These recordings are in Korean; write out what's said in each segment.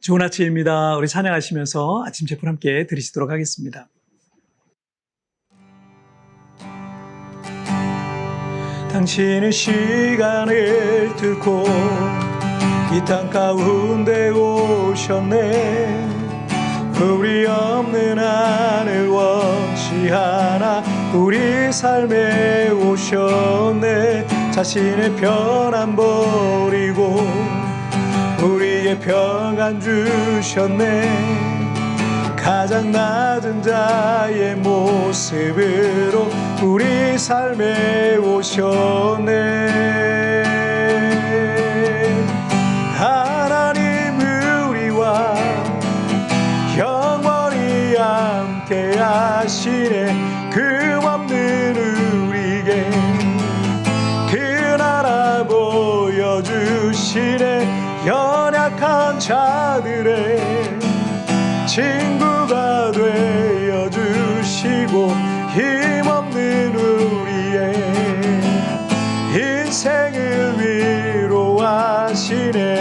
좋은 아침입니다. 우리 찬양하시면서 아침 제품 함께 드리시도록 하겠습니다. 당신은 시간을 뚫고 이 땅 가운데 오셨네. 우리 없는 하늘 원치하나 우리 삶에 오셨네. 자신의 편안 버리고 우리의 평안 주셨네. 가장 낮은 자의 모습으로 우리 삶에 오셨네. 하나님 우리와 영원히 함께 하시네. 금없는 우리에게 그 나라 보여주시네. 연약한 자들의 친구가 되어주시고 힘없는 우리의 인생을 위로하시네.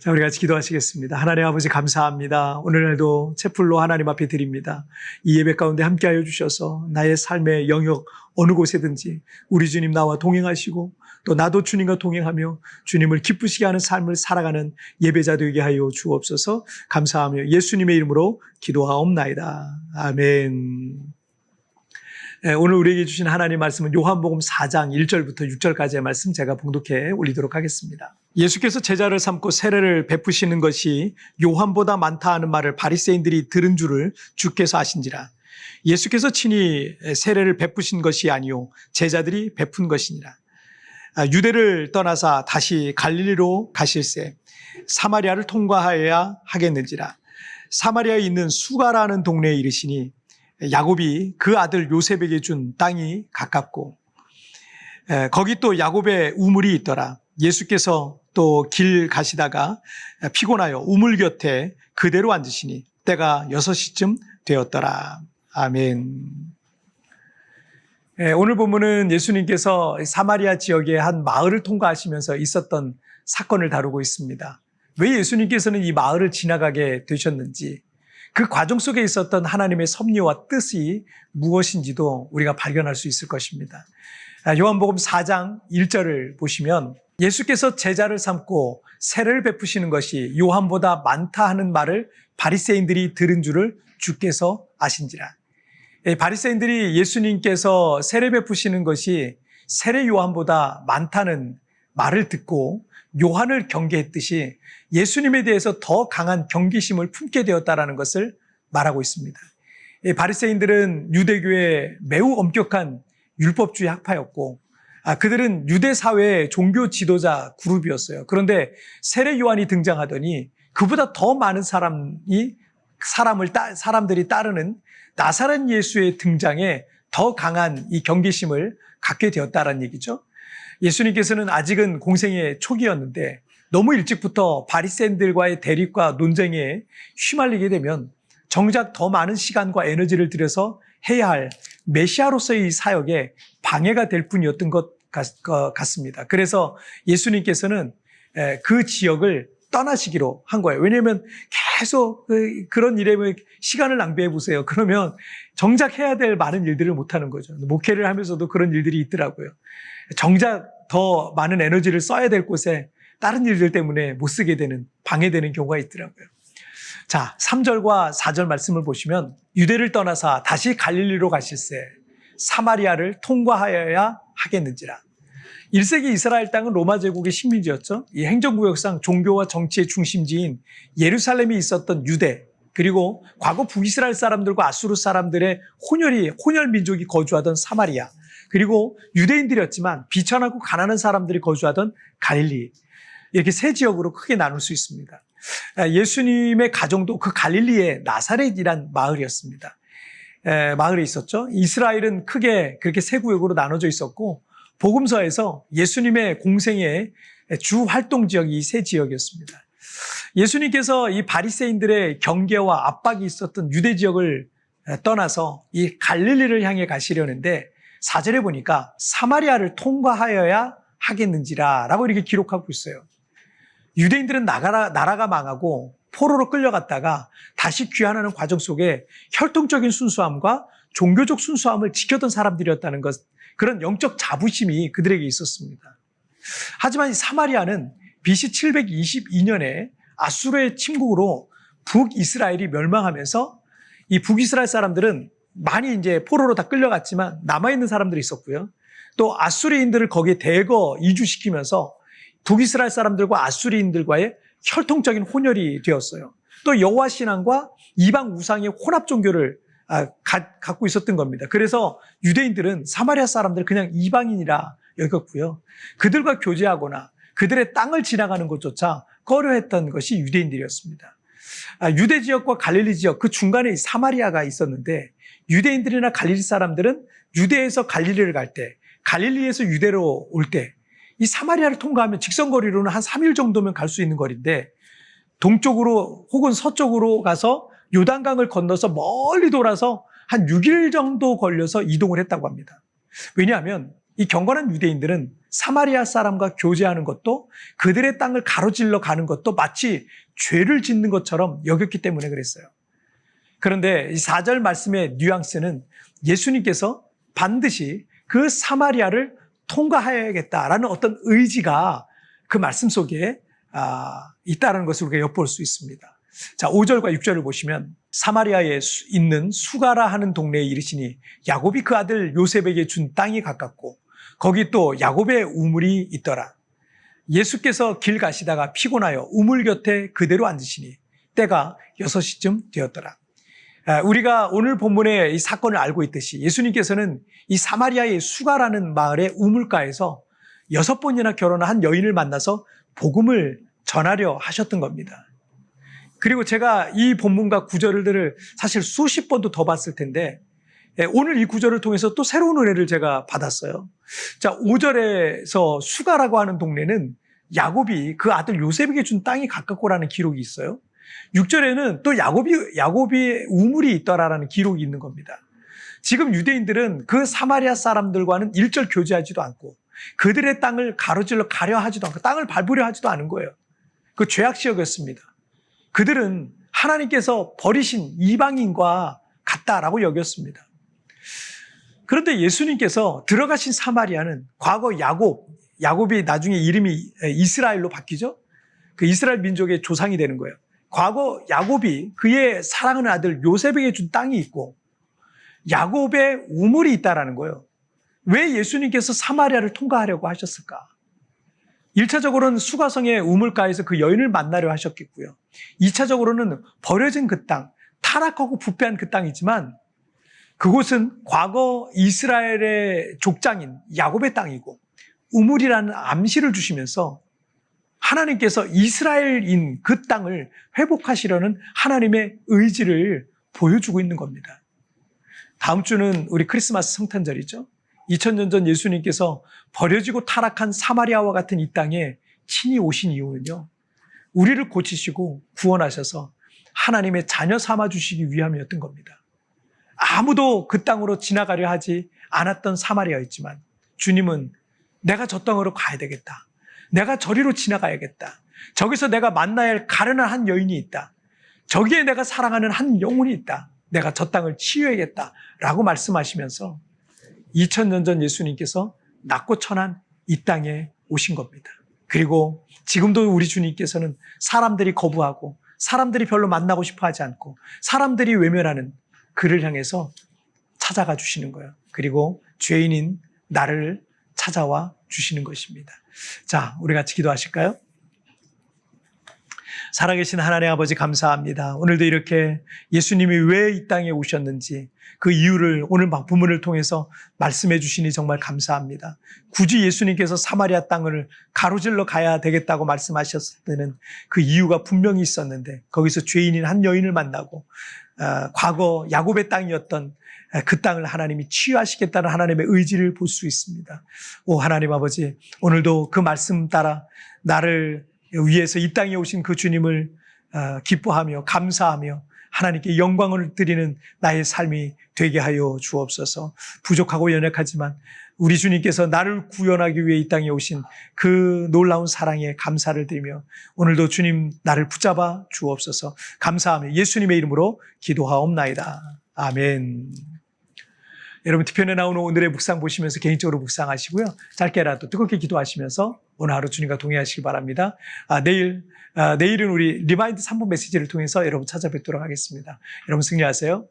자, 우리 같이 기도하시겠습니다. 하나님 아버지 감사합니다. 오늘날도 채플로 하나님 앞에 드립니다. 이 예배 가운데 함께하여 주셔서 나의 삶의 영역 어느 곳에든지 우리 주님 나와 동행하시고 또 나도 주님과 동행하며 주님을 기쁘시게 하는 삶을 살아가는 예배자 되게 하여 주옵소서. 감사하며 예수님의 이름으로 기도하옵나이다. 아멘. 오늘 우리에게 주신 하나님 말씀은 요한복음 4장 1절부터 6절까지의 말씀 제가 봉독해 올리도록 하겠습니다. 예수께서 제자를 삼고 세례를 베푸시는 것이 요한보다 많다 하는 말을 바리새인들이 들은 줄을 주께서 아신지라. 예수께서 친히 세례를 베푸신 것이 아니요 제자들이 베푼 것이니라. 유대를 떠나사 다시 갈릴리로 가실새 사마리아를 통과하여야 하겠는지라. 사마리아에 있는 수가라는 동네에 이르시니 야곱이 그 아들 요셉에게 준 땅이 가깝고 거기 또 야곱의 우물이 있더라. 예수께서 또 길 가시다가 피곤하여 우물 곁에 그대로 앉으시니 때가 6시쯤 되었더라. 아멘. 오늘 본문은 예수님께서 사마리아 지역의 한 마을을 통과하시면서 있었던 사건을 다루고 있습니다. 왜 예수님께서는 이 마을을 지나가게 되셨는지, 그 과정 속에 있었던 하나님의 섭리와 뜻이 무엇인지도 우리가 발견할 수 있을 것입니다. 요한복음 4장 1절을 보시면 예수께서 제자를 삼고 세례를 베푸시는 것이 요한보다 많다 하는 말을 바리새인들이 들은 줄을 주께서 아신지라. 바리새인들이 예수님께서 세례 베푸시는 것이 세례 요한보다 많다는 말을 듣고 요한을 경계했듯이 예수님에 대해서 더 강한 경계심을 품게 되었다는 것을 말하고 있습니다. 바리새인들은 유대교의 매우 엄격한 율법주의 학파였고 그들은 유대 사회의 종교 지도자 그룹이었어요. 그런데 세례 요한이 등장하더니 그보다 더 많은 사람들이 따르는 나사렛 예수의 등장에 더 강한 이 경계심을 갖게 되었다는 얘기죠. 예수님께서는 아직은 공생의 초기였는데 너무 일찍부터 바리새인들과의 대립과 논쟁에 휘말리게 되면 정작 더 많은 시간과 에너지를 들여서 해야 할 메시아로서의 사역에 방해가 될 뿐이었던 것 같습니다. 그래서 예수님께서는 그 지역을 떠나시기로 한 거예요. 왜냐하면 계속 그런 일에 시간을 낭비해 보세요. 그러면 정작 해야 될 많은 일들을 못하는 거죠. 목회를 하면서도 그런 일들이 있더라고요. 정작 더 많은 에너지를 써야 될 곳에 다른 일들 때문에 못 쓰게 되는, 방해되는 경우가 있더라고요. 자, 3절과 4절 말씀을 보시면 유대를 떠나사 다시 갈릴리로 가실새 사마리아를 통과하여야 하겠는지라. 1세기 이스라엘 땅은 로마 제국의 식민지였죠. 이 행정구역상 종교와 정치의 중심지인 예루살렘이 있었던 유대, 그리고 과거 북이스라엘 사람들과 아수르 사람들의 혼혈 민족이 거주하던 사마리아, 그리고 유대인들이었지만 비천하고 가난한 사람들이 거주하던 갈릴리, 이렇게 세 지역으로 크게 나눌 수 있습니다. 예수님의 가정도 그 갈릴리의 나사렛이란 마을이었습니다. 마을에 있었죠. 이스라엘은 크게 그렇게 세 구역으로 나눠져 있었고 복음서에서 예수님의 공생의 주 활동 지역이 이 세 지역이었습니다. 예수님께서 이 바리새인들의 경계와 압박이 있었던 유대 지역을 떠나서 이 갈릴리를 향해 가시려는데 4절에 보니까 사마리아를 통과하여야 하겠는지라라고 이렇게 기록하고 있어요. 유대인들은 나라가 망하고 포로로 끌려갔다가 다시 귀환하는 과정 속에 혈통적인 순수함과 종교적 순수함을 지켰던 사람들이었다는 것, 그런 영적 자부심이 그들에게 있었습니다. 하지만 이 사마리아는 BC 722년에 아수르의 침공으로 북이스라엘이 멸망하면서 이 북이스라엘 사람들은 많이 이제 포로로 다 끌려갔지만 남아있는 사람들이 있었고요. 또 아수리인들을 거기에 대거 이주시키면서 북이스라엘 사람들과 아수리인들과의 혈통적인 혼혈이 되었어요. 또 여호와 신앙과 이방 우상의 혼합 종교를 갖고 있었던 겁니다. 그래서 유대인들은 사마리아 사람들을 그냥 이방인이라 여겼고요. 그들과 교제하거나 그들의 땅을 지나가는 것조차 꺼려했던 것이 유대인들이었습니다. 유대 지역과 갈릴리 지역 그 중간에 사마리아가 있었는데 유대인들이나 갈릴리 사람들은 유대에서 갈릴리를 갈 때, 갈릴리에서 유대로 올 때 이 사마리아를 통과하면 직선거리로는 한 3일 정도면 갈 수 있는 거리인데 동쪽으로 혹은 서쪽으로 가서 요단강을 건너서 멀리 돌아서 한 6일 정도 걸려서 이동을 했다고 합니다. 왜냐하면 이 경건한 유대인들은 사마리아 사람과 교제하는 것도 그들의 땅을 가로질러 가는 것도 마치 죄를 짓는 것처럼 여겼기 때문에 그랬어요. 그런데 이 4절 말씀의 뉘앙스는 예수님께서 반드시 그 사마리아를 통과해야겠다라는 어떤 의지가 그 말씀 속에 있다는 것을 우리가 엿볼 수 있습니다. 자, 5절과 6절을 보시면 사마리아에 있는 수가라 하는 동네에 이르시니 야곱이 그 아들 요셉에게 준 땅이 가깝고 거기 또 야곱의 우물이 있더라. 예수께서 길 가시다가 피곤하여 우물 곁에 그대로 앉으시니 때가 6시쯤 되었더라. 우리가 오늘 본문의 이 사건을 알고 있듯이 예수님께서는 이 사마리아의 수가라는 마을의 우물가에서 6번이나 결혼한 여인을 만나서 복음을 전하려 하셨던 겁니다. 그리고 제가 이 본문과 구절들을 사실 수십 번도 더 봤을 텐데 오늘 이 구절을 통해서 또 새로운 은혜를 제가 받았어요. 자, 5절에서 수가라고 하는 동네는 야곱이 그 아들 요셉에게 준 땅이 가깝고라는 기록이 있어요. 6절에는 또 야곱이 우물이 있더라라는 기록이 있는 겁니다. 지금 유대인들은 그 사마리아 사람들과는 일절 교제하지도 않고 그들의 땅을 가로질러 가려 하지도 않고 땅을 밟으려 하지도 않은 거예요. 그 죄악시역이었습니다. 그들은 하나님께서 버리신 이방인과 같다라고 여겼습니다. 그런데 예수님께서 들어가신 사마리아는 과거 야곱이 나중에 이름이 이스라엘로 바뀌죠. 그 이스라엘 민족의 조상이 되는 거예요. 과거 야곱이 그의 사랑하는 아들 요셉에게 준 땅이 있고 야곱의 우물이 있다라는 거예요. 왜 예수님께서 사마리아를 통과하려고 하셨을까? 1차적으로는 수가성의 우물가에서 그 여인을 만나려 하셨겠고요. 2차적으로는 버려진 그 땅, 타락하고 부패한 그 땅이지만 그곳은 과거 이스라엘의 족장인 야곱의 땅이고 우물이라는 암시를 주시면서 하나님께서 이스라엘인 그 땅을 회복하시려는 하나님의 의지를 보여주고 있는 겁니다. 다음 주는 우리 크리스마스 성탄절이죠. 2000년 전 예수님께서 버려지고 타락한 사마리아와 같은 이 땅에 친히 오신 이유는요, 우리를 고치시고 구원하셔서 하나님의 자녀 삼아주시기 위함이었던 겁니다. 아무도 그 땅으로 지나가려 하지 않았던 사마리아였지만 주님은 내가 저 땅으로 가야 되겠다. 내가 저리로 지나가야겠다. 저기서 내가 만나야 할 가련한 한 여인이 있다. 저기에 내가 사랑하는 한 영혼이 있다. 내가 저 땅을 치유해야겠다. 라고 말씀하시면서 2000년 전 예수님께서 낮고 천한 이 땅에 오신 겁니다. 그리고 지금도 우리 주님께서는 사람들이 거부하고 사람들이 별로 만나고 싶어 하지 않고 사람들이 외면하는 그를 향해서 찾아가 주시는 거예요. 그리고 죄인인 나를 찾아와 주시는 것입니다. 자, 우리 같이 기도하실까요? 살아계신 하나님 아버지 감사합니다. 오늘도 이렇게 예수님이 왜 이 땅에 오셨는지 그 이유를 오늘 본문을 통해서 말씀해 주시니 정말 감사합니다. 굳이 예수님께서 사마리아 땅을 가로질러 가야 되겠다고 말씀하셨을 때는 그 이유가 분명히 있었는데 거기서 죄인인 한 여인을 만나고 과거 야곱의 땅이었던 그 땅을 하나님이 치유하시겠다는 하나님의 의지를 볼 수 있습니다. 오 하나님 아버지, 오늘도 그 말씀 따라 나를 위해서 이 땅에 오신 그 주님을 기뻐하며 감사하며 하나님께 영광을 드리는 나의 삶이 되게 하여 주옵소서. 부족하고 연약하지만 우리 주님께서 나를 구원하기 위해 이 땅에 오신 그 놀라운 사랑에 감사를 드리며 오늘도 주님 나를 붙잡아 주옵소서. 감사하며 예수님의 이름으로 기도하옵나이다. 아멘. 여러분 뒤편에 나오는 오늘의 묵상 보시면서 개인적으로 묵상하시고요. 짧게라도 뜨겁게 기도하시면서 오늘 하루 주님과 동행하시기 바랍니다. 내일은 우리 리마인드 3분 메시지를 통해서 여러분 찾아뵙도록 하겠습니다. 여러분 승리하세요.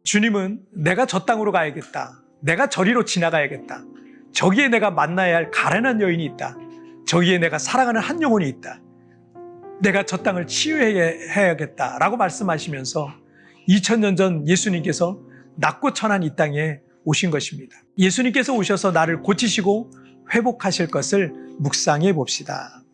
주님은 내가 저 땅으로 가야겠다. 내가 저리로 지나가야겠다. 저기에 내가 만나야 할 가련한 여인이 있다. 저기에 내가 사랑하는 한 영혼이 있다. 내가 저 땅을 치유해야겠다라고 말씀하시면서 2000년 전 예수님께서 낮고 천한 이 땅에 오신 것입니다. 예수님께서 오셔서 나를 고치시고 회복하실 것을 묵상해 봅시다.